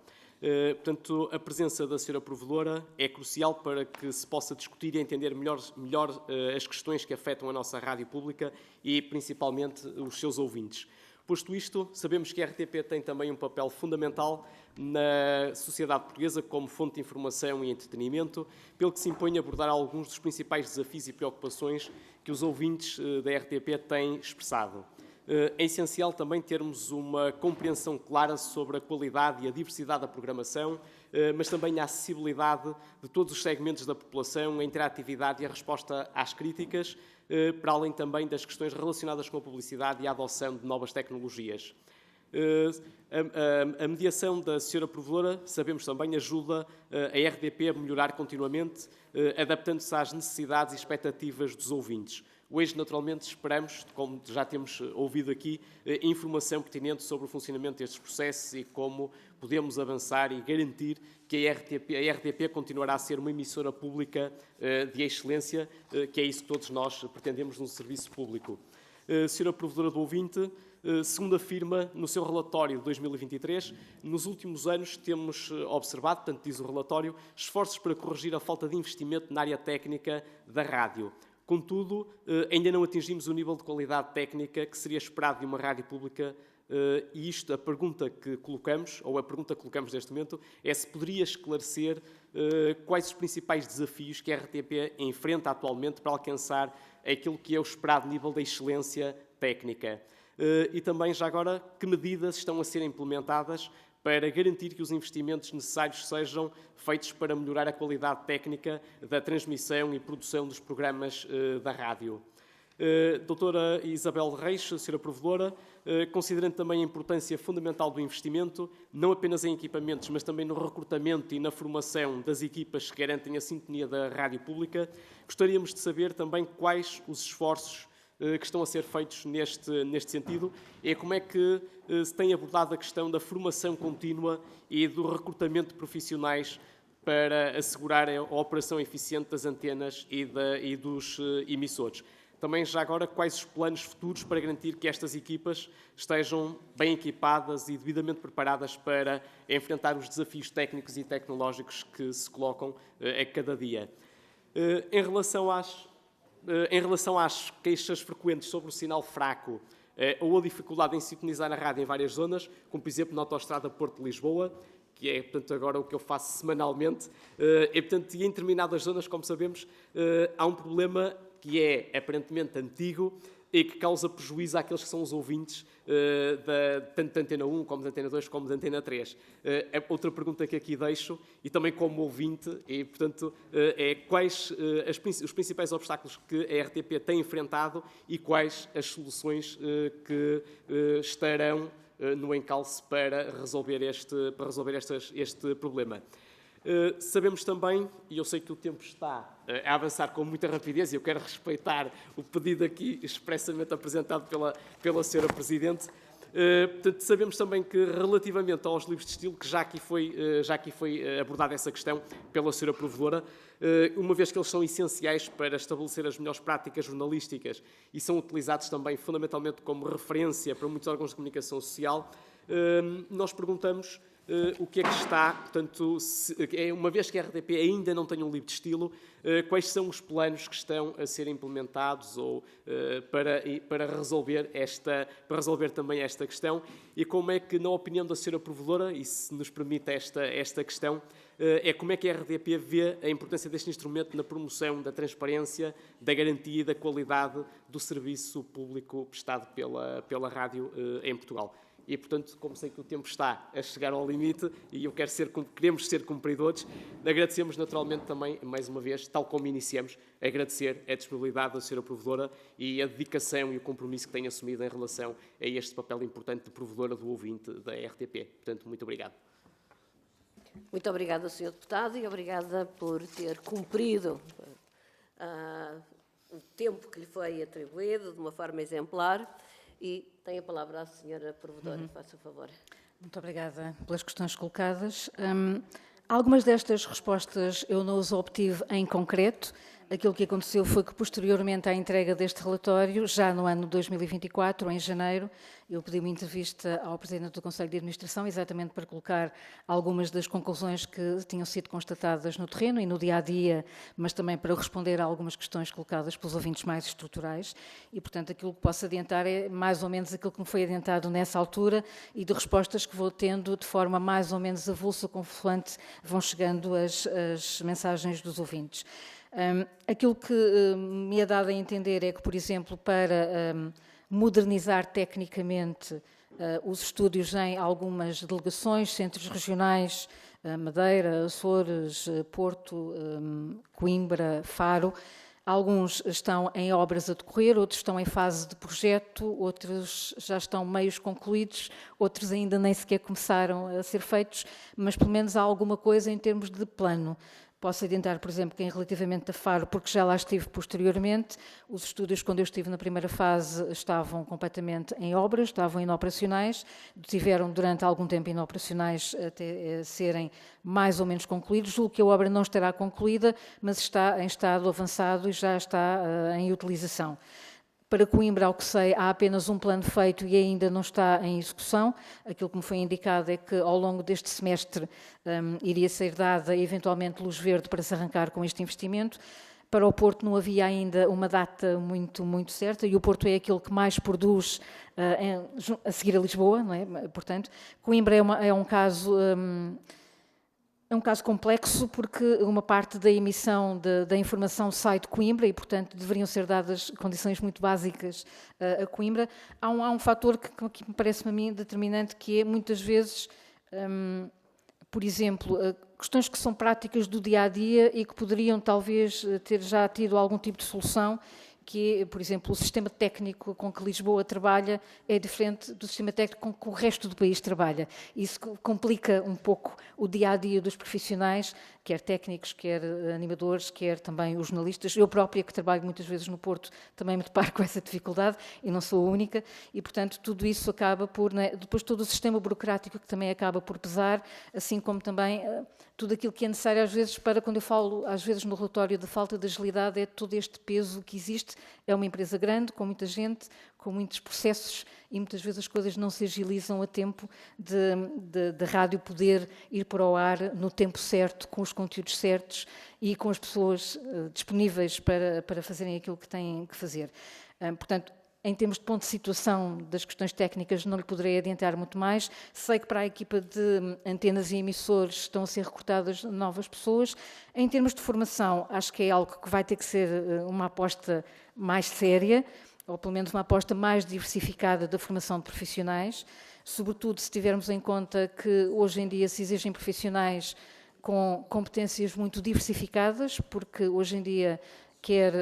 Portanto, a presença da Sra. Provedora é crucial para que se possa discutir e entender melhor as questões que afetam a nossa rádio pública e, principalmente, os seus ouvintes. Posto isto, sabemos que a RTP tem também um papel fundamental na sociedade portuguesa como fonte de informação e entretenimento, pelo que se impõe abordar alguns dos principais desafios e preocupações que os ouvintes da RTP têm expressado. É essencial também termos uma compreensão clara sobre a qualidade e a diversidade da programação, mas também a acessibilidade de todos os segmentos da população, a interatividade e a resposta às críticas, para além também das questões relacionadas com a publicidade e a adoção de novas tecnologias. A mediação da Sra. Provedora, sabemos também, ajuda a RTP a melhorar continuamente, adaptando-se às necessidades e expectativas dos ouvintes. Hoje, naturalmente, esperamos, como já temos ouvido aqui, informação pertinente sobre o funcionamento destes processos e como podemos avançar e garantir que a RTP continuará a ser uma emissora pública de excelência, que é isso que todos nós pretendemos num serviço público. Sra. Provedora do ouvinte, segundo afirma no seu relatório de 2023, nos últimos anos temos observado, portanto diz o relatório, esforços para corrigir a falta de investimento na área técnica da rádio. Contudo, ainda não atingimos o nível de qualidade técnica que seria esperado de uma rádio pública e isto, a pergunta que colocamos, ou a pergunta que colocamos neste momento, é se poderia esclarecer quais os principais desafios que a RTP enfrenta atualmente para alcançar aquilo que é o esperado nível de excelência técnica. E também, já agora, que medidas estão a ser implementadas para garantir que os investimentos necessários sejam feitos para melhorar a qualidade técnica da transmissão e produção dos programas da rádio. Doutora Isabel Reis, Sra. Provedora, considerando também a importância fundamental do investimento, não apenas em equipamentos, mas também no recrutamento e na formação das equipas que garantem a sintonia da rádio pública, gostaríamos de saber também quais os esforços que estão a ser feitos neste sentido e como é que se tem abordado a questão da formação contínua e do recrutamento de profissionais para assegurar a operação eficiente das antenas e dos emissores. Também, já agora, quais os planos futuros para garantir que estas equipas estejam bem equipadas e devidamente preparadas para enfrentar os desafios técnicos e tecnológicos que se colocam a cada dia. Em relação às queixas frequentes sobre o sinal fraco ou a dificuldade em sintonizar a rádio em várias zonas, como por exemplo na autoestrada Porto-Lisboa, que é, portanto, agora o que eu faço semanalmente, e em determinadas zonas, como sabemos, há um problema que é aparentemente antigo e que causa prejuízo àqueles que são os ouvintes tanto da Antena 1, como da Antena 2, como da Antena 3. Outra pergunta que aqui deixo, e também como ouvinte, e, portanto, é quais os principais obstáculos que a RTP tem enfrentado e quais as soluções que estarão no encalço para resolver este problema. Sabemos também, e eu sei que o tempo está a avançar com muita rapidez, e eu quero respeitar o pedido aqui expressamente apresentado pela Sra. Presidente. Portanto, sabemos também que, relativamente aos livros de estilo, que já aqui foi abordada essa questão pela Sra. Provedora, uma vez que eles são essenciais para estabelecer as melhores práticas jornalísticas e são utilizados também fundamentalmente como referência para muitos órgãos de comunicação social, nós perguntamos o que é que está, portanto, uma vez que a RTP ainda não tem um livro de estilo, quais são os planos que estão a ser implementados ou para resolver também esta questão e como é que, na opinião da Sra. Provedora, e se nos permite esta questão, como é que a RTP vê a importância deste instrumento na promoção da transparência, da garantia e da qualidade do serviço público prestado pela rádio em Portugal. e, portanto, como sei que o tempo está a chegar ao limite e queremos ser cumpridores, agradecemos naturalmente também, mais uma vez, tal como iniciamos, agradecer a disponibilidade da Sra. Provedora e a dedicação e o compromisso que tem assumido em relação a este papel importante de provedora do ouvinte da RTP. Portanto, muito obrigado. Muito obrigada, Sr. Deputado, e obrigada por ter cumprido o tempo que lhe foi atribuído de uma forma exemplar. E tem a palavra a Sra. Provedora, faça favor. Muito obrigada pelas questões colocadas. Algumas destas respostas eu não as obtive em concreto. Aquilo que aconteceu foi que, posteriormente à entrega deste relatório, já no ano 2024, em janeiro, eu pedi uma entrevista ao Presidente do Conselho de Administração, exatamente para colocar algumas das conclusões que tinham sido constatadas no terreno e no dia-a-dia, mas também para responder a algumas questões colocadas pelos ouvintes mais estruturais. E, portanto, aquilo que posso adiantar é mais ou menos aquilo que me foi adiantado nessa altura e de respostas que vou tendo de forma mais ou menos avulsa, consoante vão chegando as mensagens dos ouvintes. Aquilo que me é dado a entender é que, por exemplo, para modernizar tecnicamente os estúdios em algumas delegações, centros regionais, Madeira, Açores, Porto, Coimbra, Faro, alguns estão em obras a decorrer, outros estão em fase de projeto, outros já estão meios concluídos, outros ainda nem sequer começaram a ser feitos, mas pelo menos há alguma coisa em termos de plano. Posso adiantar, por exemplo, que relativamente a Faro, porque já lá estive posteriormente, os estúdios, quando eu estive na primeira fase, estavam completamente em obras, estavam inoperacionais, tiveram durante algum tempo inoperacionais até serem mais ou menos concluídos. Julgo que a obra não estará concluída, mas está em estado avançado e já está em utilização. Para Coimbra, ao que sei, há apenas um plano feito e ainda não está em execução. Aquilo que me foi indicado é que, ao longo deste semestre, iria ser dada, eventualmente, luz verde para se arrancar com este investimento. Para o Porto não havia ainda uma data muito certa e o Porto é aquele que mais produz a seguir a Lisboa, não é? Portanto, Coimbra é um caso... É um caso complexo porque uma parte da emissão da informação sai de Coimbra e, portanto, deveriam ser dadas condições muito básicas a Coimbra. Há um fator que me parece-me a mim determinante, que é, muitas vezes, por exemplo, questões que são práticas do dia-a-dia e que poderiam, talvez, ter já tido algum tipo de solução, que é, por exemplo, o sistema técnico com que Lisboa trabalha é diferente do sistema técnico com que o resto do país trabalha. Isso complica um pouco o dia-a-dia dos profissionais, quer técnicos, quer animadores, quer também os jornalistas. Eu própria, que trabalho muitas vezes no Porto, também me deparo com essa dificuldade e não sou a única. E, portanto, tudo isso acaba por... Depois todo o sistema burocrático que também acaba por pesar, assim como também tudo aquilo que é necessário às vezes para, quando eu falo às vezes no relatório de falta de agilidade, é todo este peso que existe. É uma empresa grande, com muita gente, com muitos processos e muitas vezes as coisas não se agilizam a tempo de rádio poder ir para o ar no tempo certo, com os conteúdos certos e com as pessoas disponíveis para fazerem aquilo que têm que fazer. Portanto, em termos de ponto de situação das questões técnicas, não lhe poderei adiantar muito mais. Sei que para a equipa de antenas e emissores estão a ser recrutadas novas pessoas. Em termos de formação, acho que é algo que vai ter que ser uma aposta mais séria, ou pelo menos uma aposta mais diversificada da formação de profissionais, sobretudo se tivermos em conta que hoje em dia se exigem profissionais com competências muito diversificadas, porque hoje em dia quer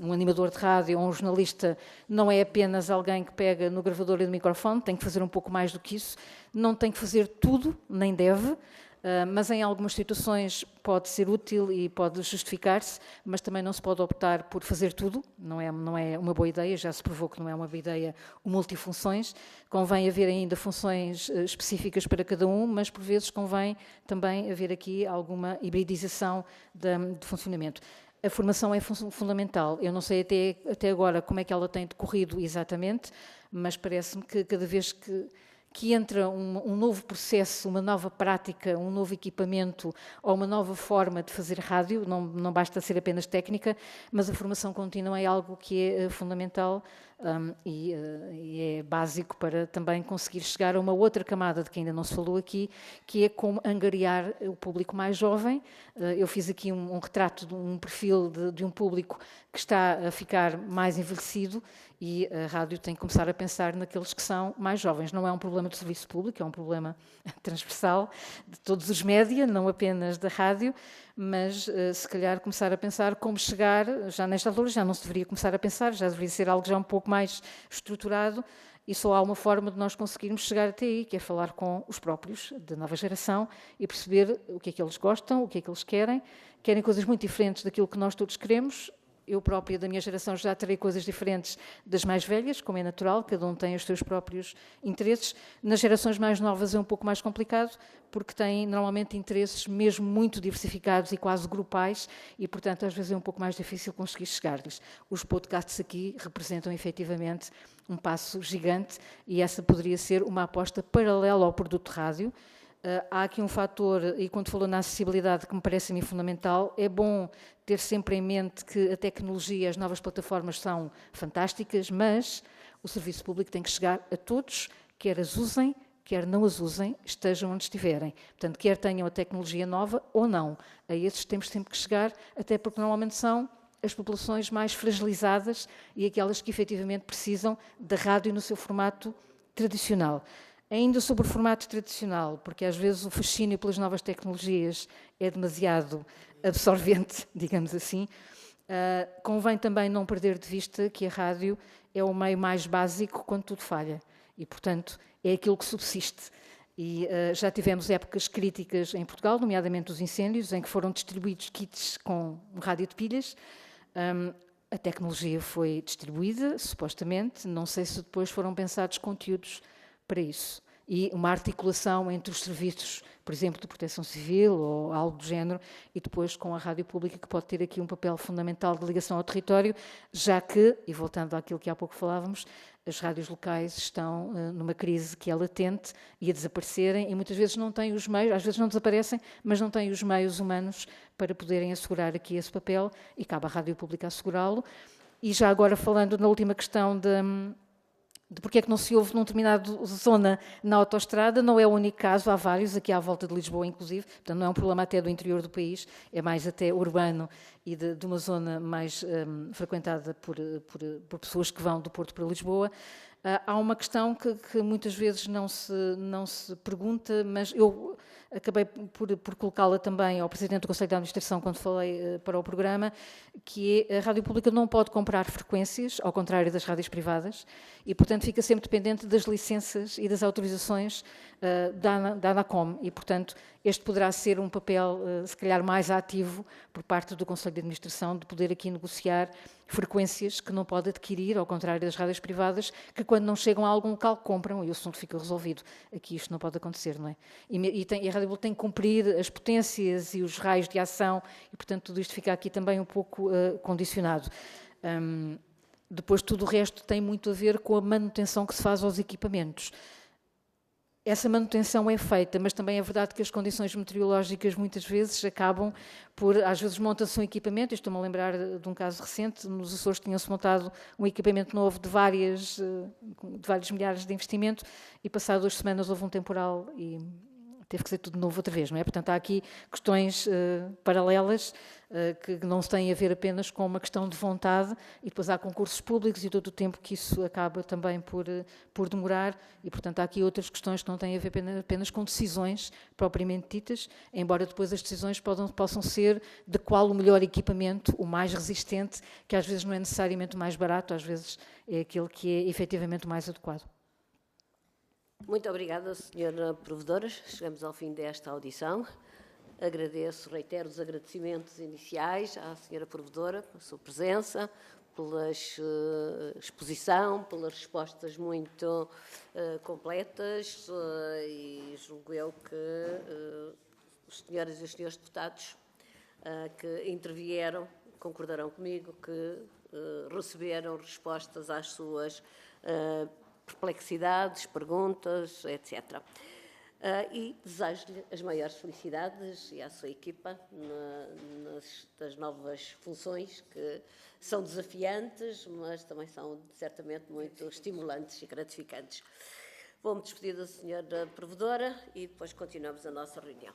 um animador de rádio ou um jornalista não é apenas alguém que pega no gravador e no microfone, tem que fazer um pouco mais do que isso, não tem que fazer tudo, nem deve, mas em algumas situações pode ser útil e pode justificar-se, mas também não se pode optar por fazer tudo, não é uma boa ideia, já se provou que não é uma boa ideia o multifunções, convém haver ainda funções específicas para cada um, mas por vezes convém também haver aqui alguma hibridização de funcionamento. A formação é fundamental. Eu não sei até agora como é que ela tem decorrido exatamente, mas parece-me que cada vez que entra um novo processo, uma nova prática, um novo equipamento ou uma nova forma de fazer rádio, não basta ser apenas técnica, mas a formação contínua é algo que é fundamental e é básico para também conseguir chegar a uma outra camada de que ainda não se falou aqui, que é como angariar o público mais jovem. Eu fiz aqui um retrato de um perfil de um público que está a ficar mais envelhecido e a rádio tem que começar a pensar naqueles que são mais jovens. Não é um problema do serviço público, é um problema transversal de todos os média, não apenas da rádio, mas se calhar começar a pensar como chegar, já nesta altura já não se deveria começar a pensar, já deveria ser algo já um pouco mais estruturado, e só há uma forma de nós conseguirmos chegar até aí, que é falar com os próprios da nova geração e perceber o que é que eles gostam, o que é que eles querem coisas muito diferentes daquilo que nós todos queremos. Eu própria, da minha geração, já terei coisas diferentes das mais velhas, como é natural, cada um tem os seus próprios interesses. Nas gerações mais novas é um pouco mais complicado, porque têm normalmente interesses mesmo muito diversificados e quase grupais, e, portanto, às vezes é um pouco mais difícil conseguir chegar-lhes. Os podcasts aqui representam, efetivamente, um passo gigante, e essa poderia ser uma aposta paralela ao produto rádio. Há aqui um fator, e quando falou na acessibilidade, que me parece a mim fundamental, é bom ter sempre em mente que a tecnologia, as novas plataformas são fantásticas, mas o serviço público tem que chegar a todos, quer as usem, quer não as usem, estejam onde estiverem. Portanto, quer tenham a tecnologia nova ou não. A esses temos sempre que chegar, até porque normalmente são as populações mais fragilizadas e aquelas que efetivamente precisam da rádio no seu formato tradicional. Ainda sobre o formato tradicional, porque às vezes o fascínio pelas novas tecnologias é demasiado absorvente, digamos assim, convém também não perder de vista que a rádio é o meio mais básico quando tudo falha e, portanto, é aquilo que subsiste. E já tivemos épocas críticas em Portugal, nomeadamente os incêndios, em que foram distribuídos kits com rádio de pilhas. A tecnologia foi distribuída, supostamente, não sei se depois foram pensados conteúdos para isso. E uma articulação entre os serviços, por exemplo, de proteção civil ou algo do género, e depois com a rádio pública, que pode ter aqui um papel fundamental de ligação ao território, já que, e voltando àquilo que há pouco falávamos, as rádios locais estão numa crise que é latente e a desaparecerem, e muitas vezes não têm os meios, às vezes não desaparecem, mas não têm os meios humanos para poderem assegurar aqui esse papel, e cabe à rádio pública assegurá-lo. E já agora falando na última questão de porque é que não se ouve num determinado zona na autoestrada, não é o único caso, há vários, aqui à volta de Lisboa inclusive, portanto não é um problema até do interior do país, é mais até urbano e de uma zona mais frequentada por pessoas que vão do Porto para Lisboa. Há uma questão que muitas vezes não se pergunta, mas eu acabei por colocá-la também ao Presidente do Conselho de Administração quando falei para o programa, que é a Rádio Pública não pode comprar frequências, ao contrário das rádios privadas, e, portanto, fica sempre dependente das licenças e das autorizações da ANACOM, e, portanto, este poderá ser um papel, se calhar, mais ativo por parte do Conselho de Administração, de poder aqui negociar frequências que não pode adquirir, ao contrário das rádios privadas, que quando não chegam a algum local compram e o assunto fica resolvido. Aqui isto não pode acontecer, não é? E a Rádio Pública tem que cumprir as potências e os raios de ação e, portanto, tudo isto fica aqui também um pouco condicionado. Depois, tudo o resto tem muito a ver com a manutenção que se faz aos equipamentos. Essa manutenção é feita, mas também é verdade que as condições meteorológicas muitas vezes acabam por, às vezes monta-se um equipamento, estou-me a lembrar de um caso recente, nos Açores tinham-se montado um equipamento novo de vários milhares de investimento e passado 2 semanas houve um temporal e teve que ser tudo novo outra vez, não é? Portanto, há aqui questões paralelas que não têm a ver apenas com uma questão de vontade e depois há concursos públicos e todo o tempo que isso acaba também por demorar e, portanto, há aqui outras questões que não têm a ver apenas com decisões propriamente ditas, embora depois as decisões possam ser de qual o melhor equipamento, o mais resistente, que às vezes não é necessariamente o mais barato, às vezes é aquele que é efetivamente o mais adequado. Muito obrigada, Sra. Provedora. Chegamos ao fim desta audição. Reitero os agradecimentos iniciais à Sra. Provedora, pela sua presença, pela exposição, pelas respostas muito completas e julgo eu que os senhoras e os senhores deputados que intervieram concordarão comigo que receberam respostas às suas perplexidades, perguntas, etc. E desejo-lhe as maiores felicidades e à sua equipa nas novas funções, que são desafiantes, mas também são certamente muito estimulantes e gratificantes. Vou-me despedir da senhora provedora e depois continuamos a nossa reunião.